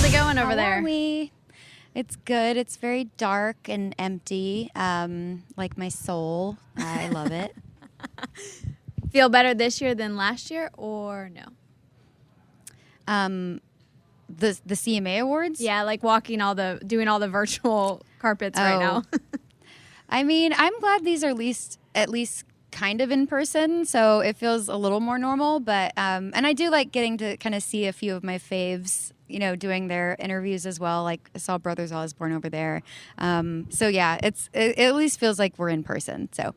it going over there? How are we? It's good. It's very dark and empty, like my soul. I love it. Feel better this year than last year, or no? The CMA Awards? Yeah, like doing all the virtual carpets right now. I mean, I'm glad these are at least kind of in person, so it feels a little more normal. But and I do like getting to kind of see a few of my faves, doing their interviews as well. Like I saw Brothers Osborne over there. So yeah, it at least feels like we're in person. So.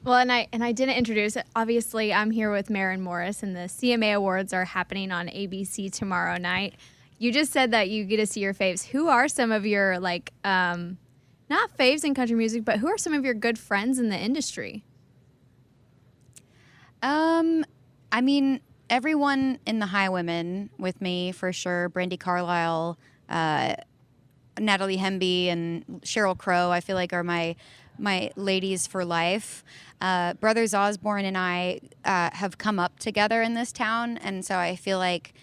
Well, and I didn't introduce it. Obviously, I'm here with Maren Morris, and the CMA Awards are happening on ABC tomorrow night. You just said that you get to see your faves. Who are some of your, not faves in country music, but who are some of your good friends in the industry? I mean, everyone in the High Women with me, for sure. Brandi Carlile, Natalie Hemby, and Sheryl Crow, I feel like are my ladies for life. Brothers Osborne and I have come up together in this town, and so I feel like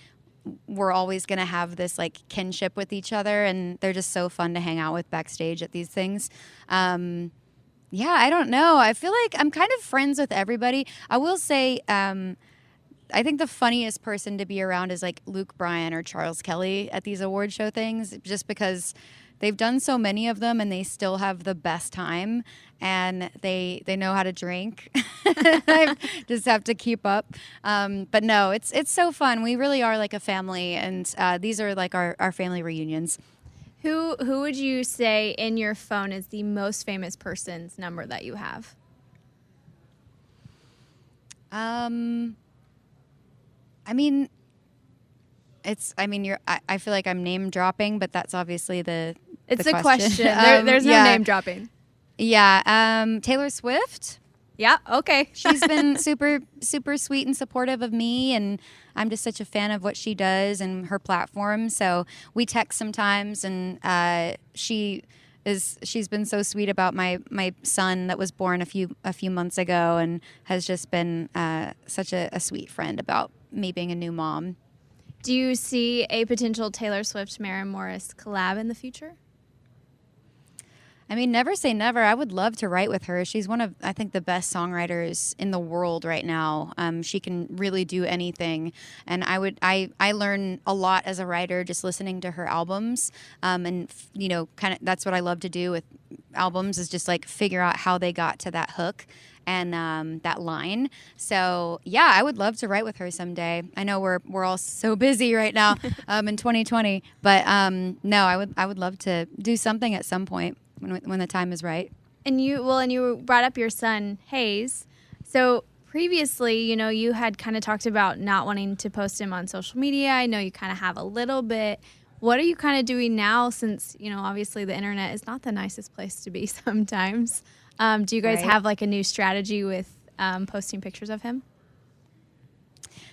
we're always going to have this like kinship with each other, and they're just so fun to hang out with backstage at these things. Yeah, I don't know. I feel like I'm kind of friends with everybody. I will say, I think the funniest person to be around is like Luke Bryan or Charles Kelly at these award show things, just because they've done so many of them and they still have the best time, and they know how to drink. I just have to keep up. But no, it's so fun. We really are like a family, and these are like our family reunions. Who would you say in your phone is the most famous person's number that you have? I mean, I feel like I'm name dropping, but that's obviously It's the a question. There's no name dropping. Yeah. Taylor Swift. Yeah. Okay. She's been super, super sweet and supportive of me, and I'm just such a fan of what she does and her platform. So we text sometimes, and she's been so sweet about my son that was born a few months ago, and has just been such a sweet friend about me being a new mom. Do you see a potential Taylor Swift Maren Morris collab in the future? I mean, never say never. I would love to write with her. She's one of, I think, the best songwriters in the world right now. She can really do anything. And I learn a lot as a writer just listening to her albums. And, kind of that's what I love to do with albums, is just like figure out how they got to that hook and that line. So, yeah, I would love to write with her someday. I know we're all so busy right now in 2020. But, no, I would love to do something at some point when the time is right. And you brought up your son, Hayes. So previously, you had kind of talked about not wanting to post him on social media. I know you kind of have a little bit. What are you kind of doing now, since, obviously the internet is not the nicest place to be sometimes? Do you guys have like a new strategy with posting pictures of him?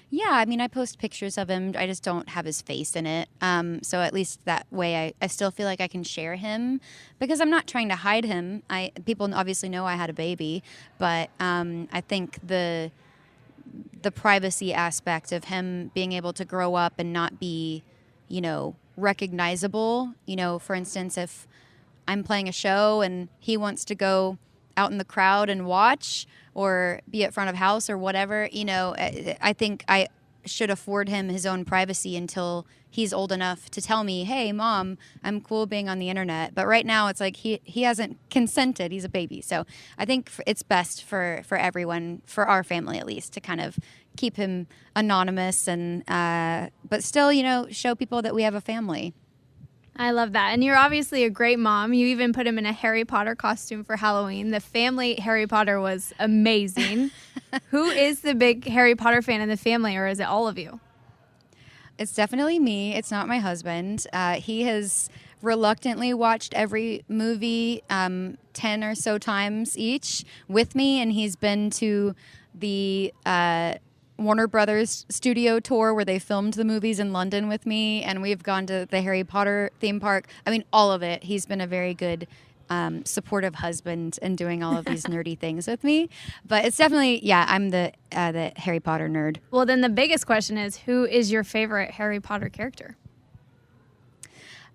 Yeah, I mean, I post pictures of him. I just don't have his face in it. So at least that way I still feel like I can share him, because I'm not trying to hide him. People obviously know I had a baby, but I think the privacy aspect of him being able to grow up and not be, recognizable. For instance, if I'm playing a show and he wants to go out in the crowd and watch, or be at front of house or whatever, I think I should afford him his own privacy until he's old enough to tell me, hey, Mom, I'm cool being on the internet. But right now it's like he hasn't consented. He's a baby. So I think it's best for everyone, for our family at least, to kind of keep him anonymous and but still, show people that we have a family. I love that. And you're obviously a great mom. You even put him in a Harry Potter costume for Halloween. The family Harry Potter was amazing. Who is the big Harry Potter fan in the family, or is it all of you? It's definitely me. It's not my husband. He has reluctantly watched every movie 10 or so times each with me, and he's been to the Warner Brothers studio tour where they filmed the movies in London with me, and we've gone to the Harry Potter theme park. I mean, all of it. He's been a very good, supportive husband and doing all of these nerdy things with me. But it's definitely, I'm the Harry Potter nerd. Well, then the biggest question is, who is your favorite Harry Potter character?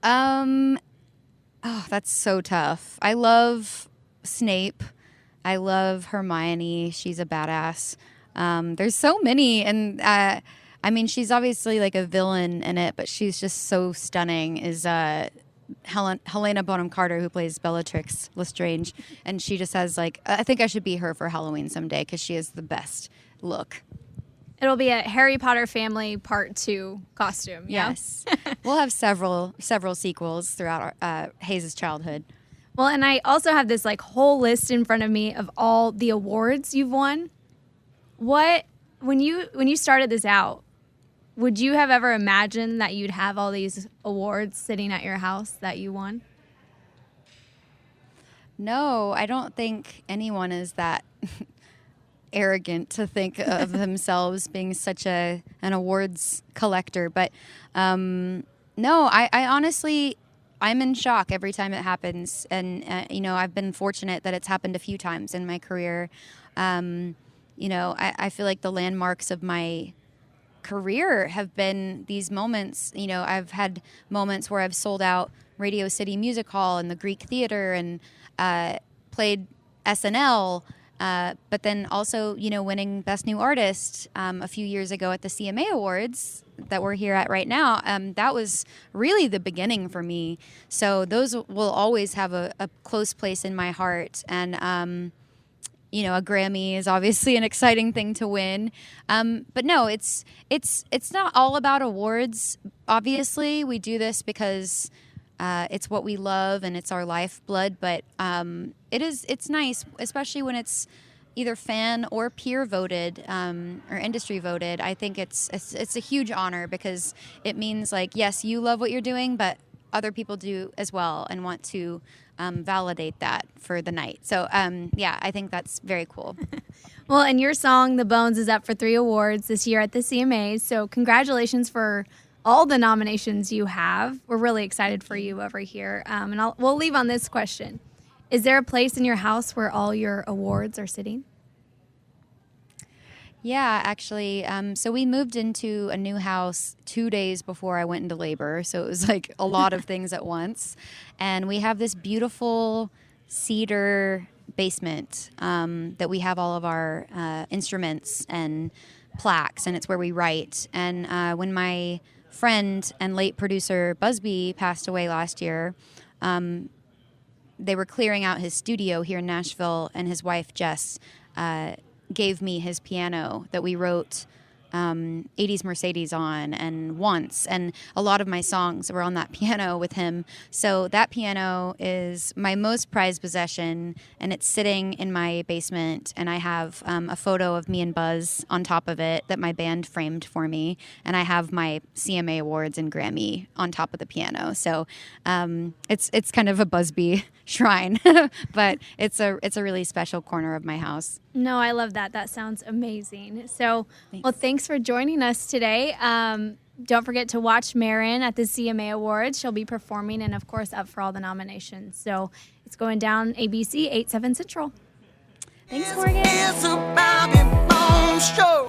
Oh, that's so tough. I love Snape. I love Hermione. She's a badass. There's so many, and I mean, she's obviously like a villain in it, but she's just so stunning. Is Helena Bonham Carter, who plays Bellatrix Lestrange, and she just has like, I think I should be her for Halloween someday because she has the best look. It'll be a Harry Potter family part 2 costume. Yeah? Yes. We'll have several sequels throughout Hayes' childhood. Well, and I also have this like whole list in front of me of all the awards you've won. When you started this out, would you have ever imagined that you'd have all these awards sitting at your house that you won? No, I don't think anyone is that arrogant to think of themselves being such an awards collector. But no, I honestly, I'm in shock every time it happens. And, I've been fortunate that it's happened a few times in my career. I feel like the landmarks of my career have been these moments. I've had moments where I've sold out Radio City Music Hall and the Greek Theater and played SNL. But then also, winning Best New Artist a few years ago at the CMA Awards that we're here at right now, that was really the beginning for me. So those will always have a close place in my heart. And, a Grammy is obviously an exciting thing to win. But no, it's not all about awards. Obviously, we do this because it's what we love and it's our lifeblood, but it's nice, especially when it's either fan or peer voted or industry voted. I think it's a huge honor because it means like, yes, you love what you're doing, but other people do as well and want to validate that for the night. So I think that's very cool. Well, and your song, The Bones, is up for 3 awards this year at the CMAs. So congratulations for all the nominations you have. We're really excited for you over here. And we'll leave on this question. Is there a place in your house where all your awards are sitting? Yeah, actually. So we moved into a new house 2 days before I went into labor. So it was like a lot of things at once. And we have this beautiful cedar basement that we have all of our instruments and plaques, and it's where we write. And when my friend and late producer Busby passed away last year, they were clearing out his studio here in Nashville, and his wife Jess gave me his piano that we wrote 80s Mercedes on and Once, and a lot of my songs were on that piano with him. So that piano is my most prized possession, and it's sitting in my basement, and I have a photo of me and Buzz on top of it that my band framed for me, and I have my CMA Awards and Grammy on top of the piano. So it's kind of a Busby shrine, but it's a really special corner of my house. No, I love that. That sounds amazing. So, well, thanks for joining us today. Don't forget to watch Maren at the CMA Awards. She'll be performing and, of course, up for all the nominations. So it's going down ABC 8/7 Central. Thanks, Morgan. It's a Bobby Bones show.